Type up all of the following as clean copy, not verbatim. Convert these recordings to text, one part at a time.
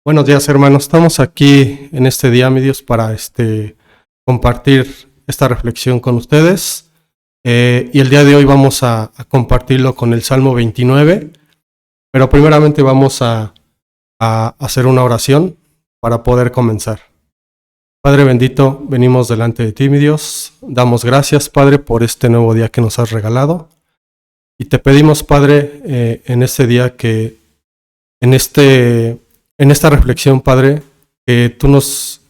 Buenos días, hermanos. Estamos aquí en este día, mi Dios, para compartir esta reflexión con ustedes. Y el día de hoy vamos a compartirlo con el Salmo 29. Pero primeramente vamos a hacer una oración para poder comenzar. Padre bendito, venimos delante de ti, mi Dios. Damos gracias, Padre, por este nuevo día que nos has regalado. Y te pedimos, Padre, en este día que en esta reflexión, Padre, que tú nos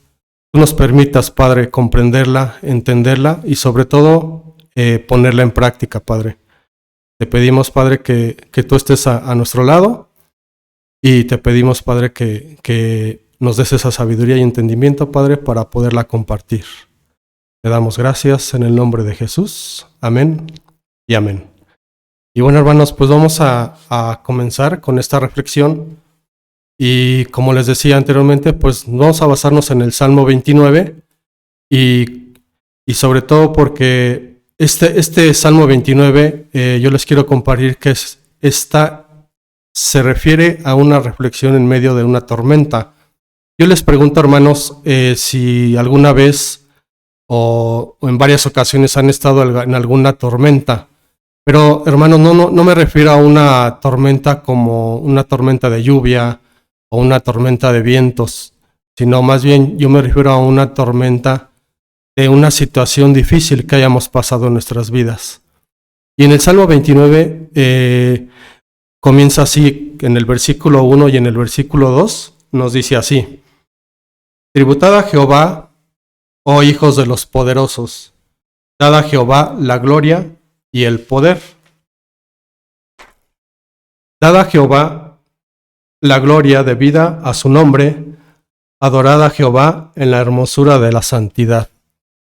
permitas, Padre, comprenderla, entenderla y sobre todo ponerla en práctica, Padre. Te pedimos, Padre, que tú estés a nuestro lado y te pedimos, Padre, que nos des esa sabiduría y entendimiento, Padre, para poderla compartir. Te damos gracias en el nombre de Jesús. Amén y amén. Y bueno, hermanos, pues vamos a comenzar con esta reflexión. Y como les decía anteriormente, pues vamos a basarnos en el Salmo 29 y sobre todo porque este Salmo 29 yo les quiero compartir que se refiere a una reflexión en medio de una tormenta. Yo les pregunto, hermanos, si alguna vez o en varias ocasiones han estado en alguna tormenta. Pero, hermanos, no me refiero a una tormenta como una tormenta de lluvia o una tormenta de vientos, sino más bien yo me refiero a una tormenta de una situación difícil que hayamos pasado en nuestras vidas. Y en el Salmo 29 comienza así, en el versículo 1 y en el versículo 2 nos dice así: Tributad a Jehová, oh hijos de los poderosos, dad a Jehová la gloria y el poder. Dad a Jehová la gloria debida a su nombre, adorad a Jehová en la hermosura de la santidad.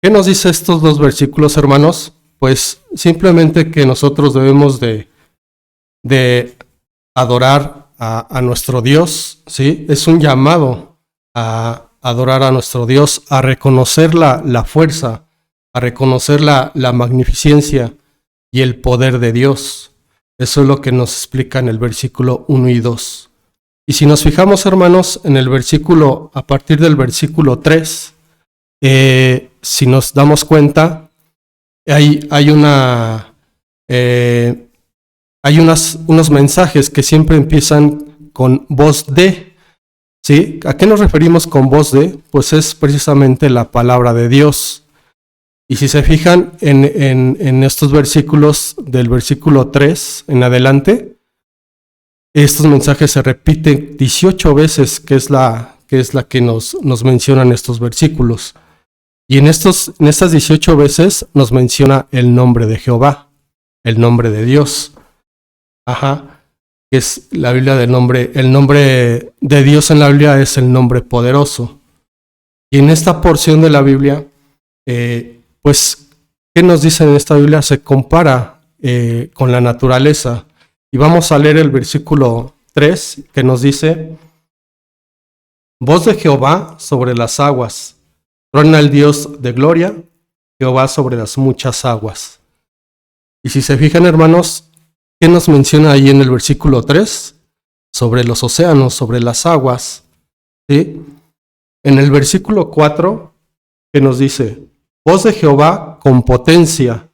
¿Qué nos dice estos dos versículos, hermanos? Pues simplemente que nosotros debemos de adorar a nuestro Dios, ¿sí? Es un llamado a adorar a nuestro Dios, a reconocer la fuerza, a reconocer la magnificencia y el poder de Dios. Eso es lo que nos explica en el versículo 1 y 2. Y si nos fijamos, hermanos, en el versículo, a partir del versículo 3, si nos damos cuenta, hay unos mensajes que siempre empiezan con voz de, ¿sí? ¿A qué nos referimos con voz de? Pues es precisamente la palabra de Dios. Y si se fijan en estos versículos, del versículo 3 en adelante, estos mensajes se repiten 18 veces, que es la que nos mencionan estos versículos. Y en estas 18 veces nos menciona el nombre de Jehová, el nombre de Dios. Que es la Biblia del nombre, el nombre de Dios en la Biblia es el nombre poderoso. Y en esta porción de la Biblia, pues, ¿qué nos dice en esta Biblia? Se compara con la naturaleza. Y vamos a leer el versículo 3, que nos dice: Voz de Jehová sobre las aguas, truena el Dios de gloria, Jehová sobre las muchas aguas. Y si se fijan, hermanos, ¿qué nos menciona ahí en el versículo 3? Sobre los océanos, sobre las aguas, ¿sí? En el versículo 4, ¿qué nos dice? Voz de Jehová con potencia,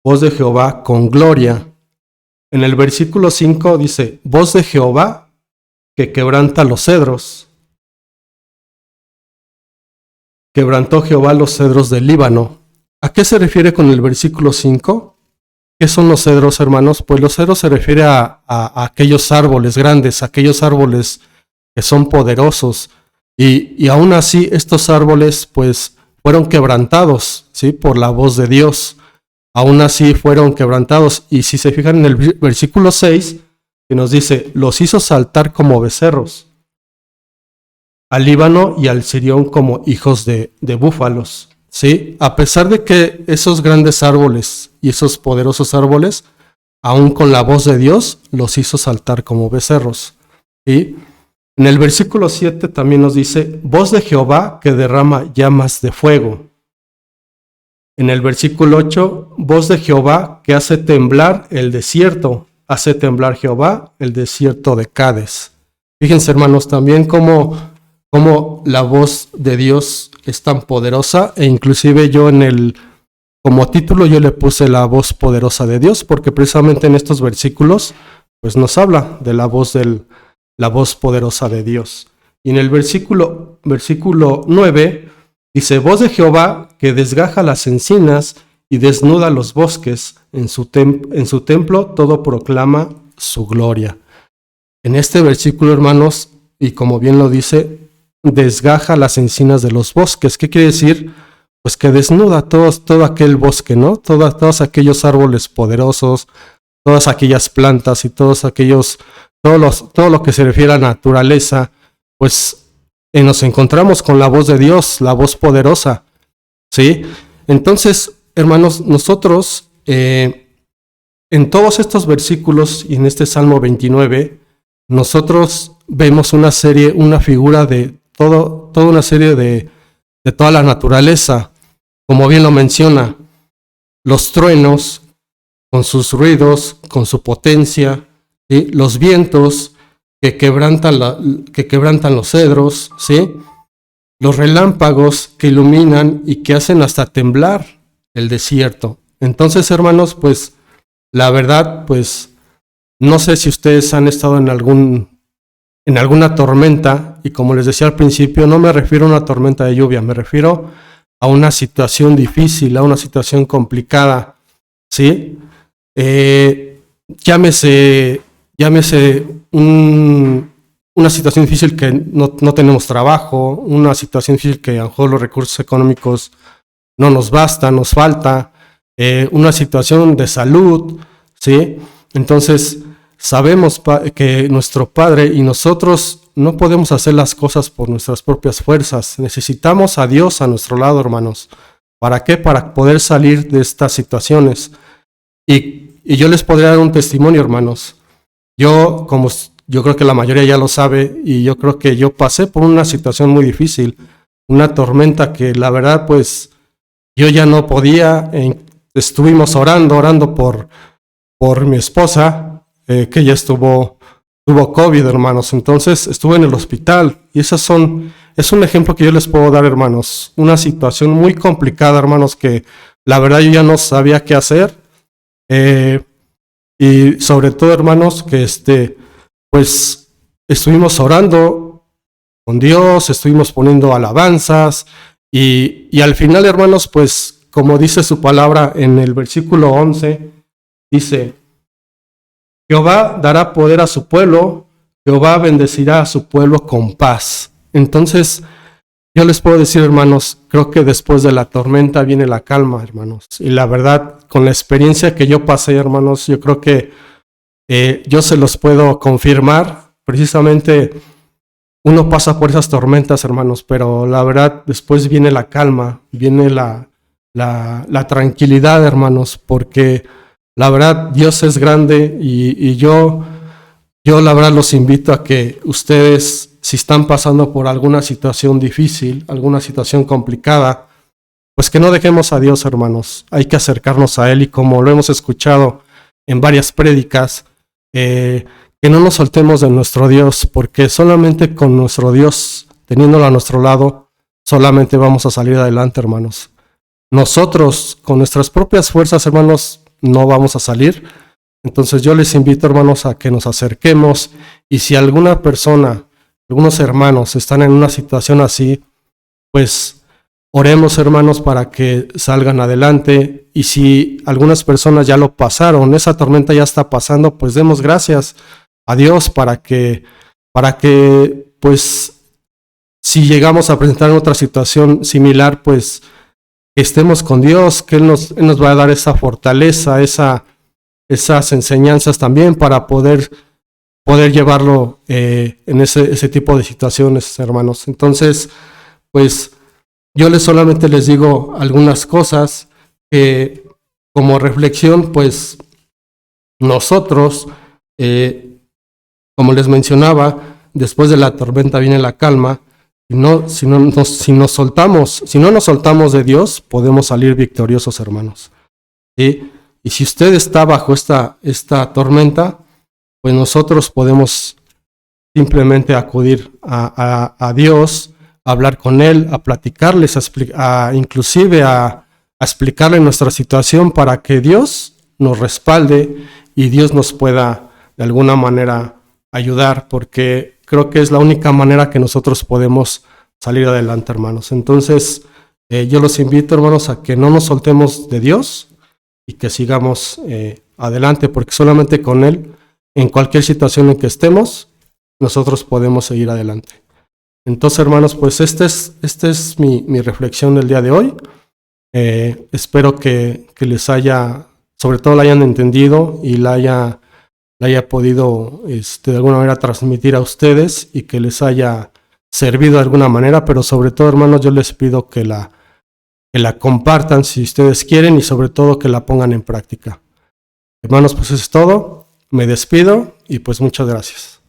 voz de Jehová con gloria. En el versículo 5 dice: voz de Jehová que quebranta los cedros. Quebrantó Jehová los cedros del Líbano. ¿A qué se refiere con el versículo 5? ¿Qué son los cedros, hermanos? Pues los cedros se refiere a aquellos árboles grandes, aquellos árboles que son poderosos. Y aún así estos árboles pues fueron quebrantados, ¿sí? Por la voz de Dios. Aún así fueron quebrantados. Y si se fijan en el versículo 6, que nos dice: los hizo saltar como becerros, al Líbano y al Sirión como hijos de búfalos, ¿sí? A pesar de que esos grandes árboles y esos poderosos árboles, aún con la voz de Dios, los hizo saltar como becerros, ¿sí? En el versículo 7 también nos dice: voz de Jehová que derrama llamas de fuego. En el versículo 8, voz de Jehová que hace temblar el desierto. Hace temblar Jehová el desierto de Cades. Fíjense, hermanos, también cómo la voz de Dios es tan poderosa, e inclusive yo como título yo le puse la voz poderosa de Dios, porque precisamente en estos versículos pues nos habla de la voz poderosa de Dios. Y en el versículo 9 dice: voz de Jehová que desgaja las encinas y desnuda los bosques, en su templo todo proclama su gloria. En este versículo, hermanos, y como bien lo dice, desgaja las encinas de los bosques. ¿Qué quiere decir? Pues que desnuda todo aquel bosque, ¿no? Todos aquellos árboles poderosos, todas aquellas plantas y todo lo que se refiere a naturaleza, pues nos encontramos con la voz de Dios, la voz poderosa, ¿sí? Entonces, hermanos, nosotros en todos estos versículos y en este Salmo 29, nosotros vemos una figura de toda una serie de toda la naturaleza, como bien lo menciona, los truenos con sus ruidos, con su potencia, ¿sí? Los vientos que quebrantan los cedros, ¿sí? Los relámpagos que iluminan y que hacen hasta temblar el desierto. Entonces, hermanos, pues la verdad, pues no sé si ustedes han estado en alguna tormenta, y como les decía al principio, no me refiero a una tormenta de lluvia, me refiero a una situación difícil, a una situación complicada, ¿sí? Llámese una situación difícil que no tenemos trabajo, una situación difícil que a lo mejor los recursos económicos no nos bastan, nos falta, una situación de salud, ¿sí? Entonces, sabemos que nuestro Padre y nosotros no podemos hacer las cosas por nuestras propias fuerzas. Necesitamos a Dios a nuestro lado, hermanos. ¿Para qué? Para poder salir de estas situaciones. Y yo les podría dar un testimonio, hermanos. Yo creo que la mayoría ya lo sabe, y yo creo que yo pasé por una situación muy difícil, una tormenta que la verdad, pues, yo ya no podía. Estuvimos orando por mi esposa, que ella tuvo COVID, hermanos. Entonces estuve en el hospital, y es un ejemplo que yo les puedo dar, hermanos. Una situación muy complicada, hermanos, que la verdad yo ya no sabía qué hacer. Y sobre todo, hermanos, que pues estuvimos orando con Dios, estuvimos poniendo alabanzas, y al final, hermanos, pues como dice su palabra en el versículo 11, dice: Jehová dará poder a su pueblo, Jehová bendecirá a su pueblo con paz. Entonces, yo les puedo decir, hermanos, creo que después de la tormenta viene la calma, hermanos. Y la verdad, con la experiencia que yo pasé, hermanos, yo creo que yo se los puedo confirmar. Precisamente uno pasa por esas tormentas, hermanos, pero la verdad después viene la calma, viene la tranquilidad, hermanos, porque la verdad Dios es grande, y yo la verdad los invito a que ustedes, si están pasando por alguna situación difícil, alguna situación complicada, pues que no dejemos a Dios, hermanos. Hay que acercarnos a Él, y como lo hemos escuchado en varias prédicas, que no nos soltemos de nuestro Dios, porque solamente con nuestro Dios, teniéndolo a nuestro lado, solamente vamos a salir adelante, hermanos. Nosotros, con nuestras propias fuerzas, hermanos, no vamos a salir. Entonces yo les invito, hermanos, a que nos acerquemos, y si alguna persona, algunos hermanos están en una situación así, pues oremos, hermanos, para que salgan adelante. Y si algunas personas ya lo pasaron, esa tormenta ya está pasando, pues demos gracias a Dios para que pues si llegamos a presentar otra situación similar, pues que estemos con Dios, que Él nos va a dar esa fortaleza, esas enseñanzas también para poder llevarlo en ese tipo de situaciones, hermanos. Entonces, pues yo solamente les digo algunas cosas que como reflexión, pues nosotros, como les mencionaba, después de la tormenta viene la calma. Si no nos soltamos de Dios, podemos salir victoriosos, hermanos. ¿Sí? Y si usted está bajo esta tormenta, pues nosotros podemos simplemente acudir a Dios, a hablar con Él, a platicarles, inclusive a explicarle nuestra situación para que Dios nos respalde y Dios nos pueda de alguna manera ayudar, porque creo que es la única manera que nosotros podemos salir adelante, hermanos. Entonces, yo los invito, hermanos, a que no nos soltemos de Dios y que sigamos adelante, porque solamente con Él, en cualquier situación en que estemos, nosotros podemos seguir adelante. Entonces, hermanos, pues esta es mi reflexión del día de hoy. Espero que les haya, sobre todo la hayan entendido y la haya podido de alguna manera transmitir a ustedes y que les haya servido de alguna manera, pero sobre todo, hermanos, yo les pido que la compartan si ustedes quieren y sobre todo que la pongan en práctica. Hermanos, pues eso es todo. Me despido y pues muchas gracias.